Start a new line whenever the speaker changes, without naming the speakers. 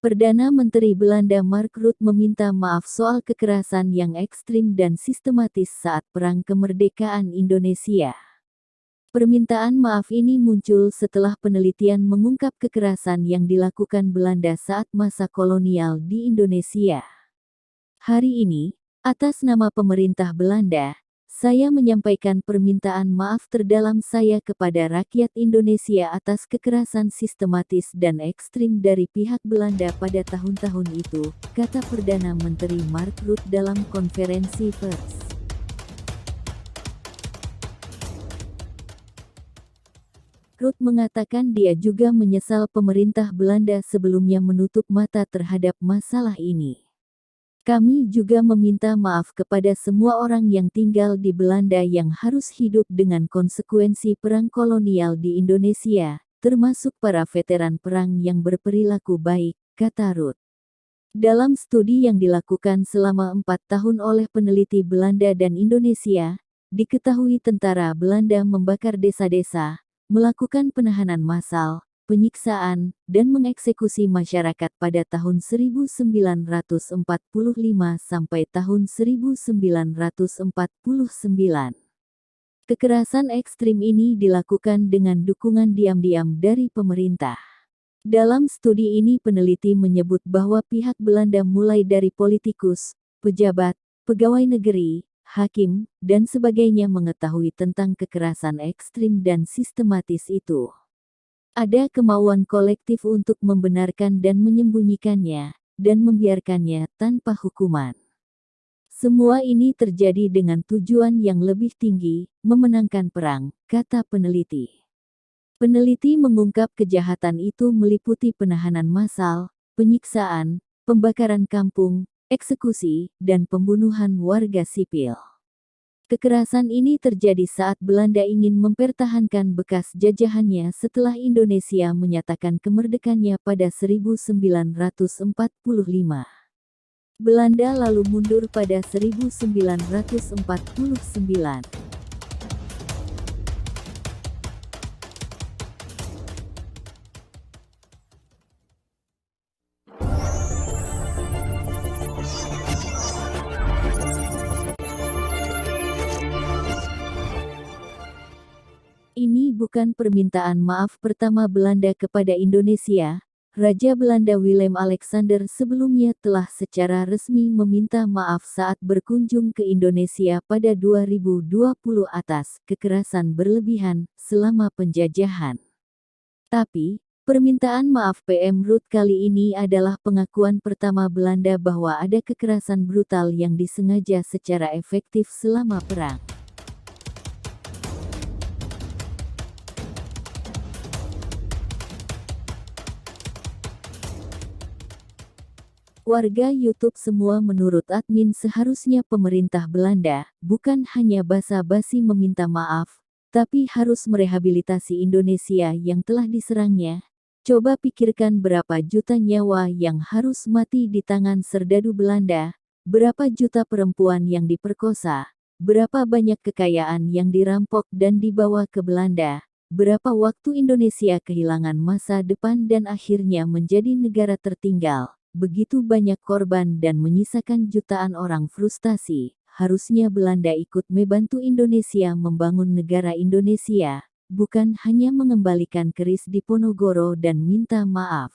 Perdana Menteri Belanda Mark Rutte meminta maaf soal kekerasan yang ekstrim dan sistematis saat Perang Kemerdekaan Indonesia. Permintaan maaf ini muncul setelah penelitian mengungkap kekerasan yang dilakukan Belanda saat masa kolonial di Indonesia. Hari ini, atas nama pemerintah Belanda, saya menyampaikan permintaan maaf terdalam saya kepada rakyat Indonesia atas kekerasan sistematis dan ekstrim dari pihak Belanda pada tahun-tahun itu, kata Perdana Menteri Mark Rutte dalam konferensi pers. Rutte mengatakan dia juga menyesal pemerintah Belanda sebelumnya menutup mata terhadap masalah ini. Kami juga meminta maaf kepada semua orang yang tinggal di Belanda yang harus hidup dengan konsekuensi perang kolonial di Indonesia, termasuk para veteran perang yang berperilaku baik, kata Rutte. Dalam studi yang dilakukan selama 4 tahun oleh peneliti Belanda dan Indonesia, diketahui tentara Belanda membakar desa-desa, melakukan penahanan massal, penyiksaan, dan mengeksekusi masyarakat pada tahun 1945 sampai tahun 1949. Kekerasan ekstrim ini dilakukan dengan dukungan diam-diam dari pemerintah. Dalam studi ini peneliti menyebut bahwa pihak Belanda mulai dari politikus, pejabat, pegawai negeri, hakim, dan sebagainya mengetahui tentang kekerasan ekstrim dan sistematis itu. Ada kemauan kolektif untuk membenarkan dan menyembunyikannya, dan membiarkannya tanpa hukuman. Semua ini terjadi dengan tujuan yang lebih tinggi, memenangkan perang, kata peneliti. Peneliti mengungkap kejahatan itu meliputi penahanan massal, penyiksaan, pembakaran kampung, eksekusi, dan pembunuhan warga sipil. Kekerasan ini terjadi saat Belanda ingin mempertahankan bekas jajahannya setelah Indonesia menyatakan kemerdekannya pada 1945. Belanda lalu mundur pada 1949. Ini bukan permintaan maaf pertama Belanda kepada Indonesia. Raja Belanda Willem Alexander sebelumnya telah secara resmi meminta maaf saat berkunjung ke Indonesia pada 2020 atas kekerasan berlebihan selama penjajahan. Tapi, permintaan maaf PM Rutte kali ini adalah pengakuan pertama Belanda bahwa ada kekerasan brutal yang disengaja secara efektif selama perang. Warga YouTube semua menurut admin seharusnya pemerintah Belanda, bukan hanya basa-basi meminta maaf, tapi harus merehabilitasi Indonesia yang telah diserangnya. Coba pikirkan berapa juta nyawa yang harus mati di tangan serdadu Belanda, berapa juta perempuan yang diperkosa, berapa banyak kekayaan yang dirampok dan dibawa ke Belanda, berapa waktu Indonesia kehilangan masa depan dan akhirnya menjadi negara tertinggal. Begitu banyak korban dan menyisakan jutaan orang frustasi, harusnya Belanda ikut membantu Indonesia membangun negara Indonesia, bukan hanya mengembalikan keris Diponegoro dan minta maaf.